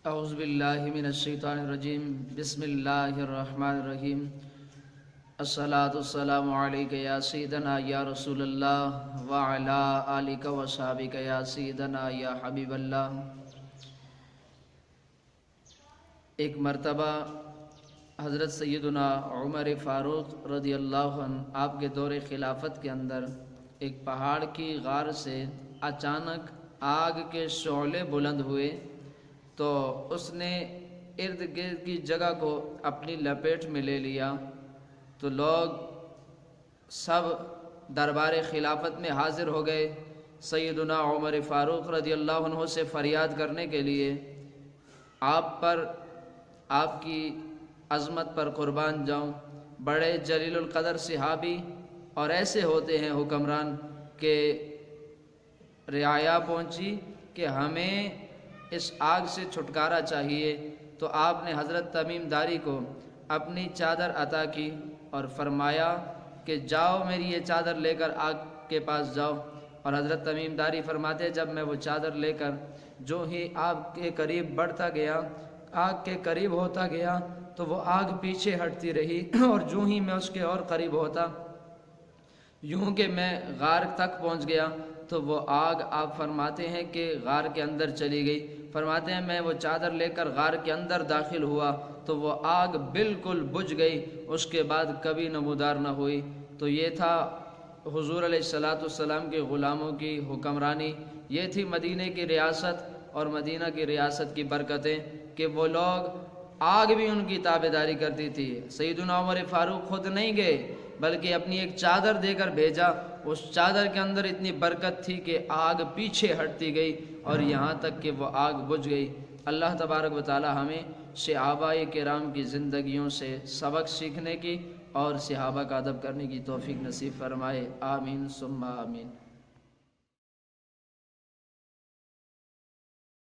اعوذ باللہ من الشیطان الرجیم بسم اللہ الرحمن الرحیم الصلاۃ والسلام علیک یا سیدنا یا رسول اللہ وعلی آلک و صحابک یا سیدنا یا حبیب اللہ۔ ایک مرتبہ حضرت سیدنا عمر فاروق رضی اللہ عنہ آپ کے دور خلافت کے اندر ایک پہاڑ کی غار سے اچانک آگ کے شعلے بلند ہوئے تو اس نے ارد گرد کی جگہ کو اپنی لپیٹ میں لے لیا، تو لوگ سب دربار خلافت میں حاضر ہو گئے سیدنا عمر فاروق رضی اللہ عنہ سے فریاد کرنے کے لیے، آپ پر، آپ کی عظمت پر قربان جاؤں، بڑے جلیل القدر صحابی اور ایسے ہوتے ہیں حکمران کہ رعایا پہنچی کہ ہمیں اس آگ سے چھٹکارا چاہیے، تو آپ نے حضرت تمیم داری کو اپنی چادر عطا کی اور فرمایا کہ جاؤ میری یہ چادر لے کر آگ کے پاس جاؤ، اور حضرت تمیم داری فرماتے جب میں وہ چادر لے کر جو ہی آگ کے قریب بڑھتا گیا، آگ کے قریب ہوتا گیا تو وہ آگ پیچھے ہٹتی رہی، اور جو ہی میں اس کے اور قریب ہوتا یوں کہ میں غار تک پہنچ گیا تو وہ آگ، آپ فرماتے ہیں کہ غار کے اندر چلی گئی۔ فرماتے ہیں میں وہ چادر لے کر غار کے اندر داخل ہوا تو وہ آگ بالکل بجھ گئی، اس کے بعد کبھی نمودار نہ ہوئی۔ تو یہ تھا حضور علیہ السلام کے غلاموں کی حکمرانی، یہ تھی مدینہ کی ریاست اور مدینہ کی ریاست کی برکتیں کہ وہ لوگ، آگ بھی ان کی تابعداری کرتی تھی۔ سیدنا عمر فاروق خود نہیں گئے بلکہ اپنی ایک چادر دے کر بھیجا، اس چادر کے اندر اتنی برکت تھی کہ آگ پیچھے ہٹتی گئی اور یہاں تک کہ وہ آگ بجھ گئی۔ اللہ تبارک و تعالی ہمیں صحابہ کرام کی زندگیوں سے سبق سیکھنے کی اور صحابہ کا ادب کرنے کی توفیق نصیب فرمائے، آمین ثم آمین۔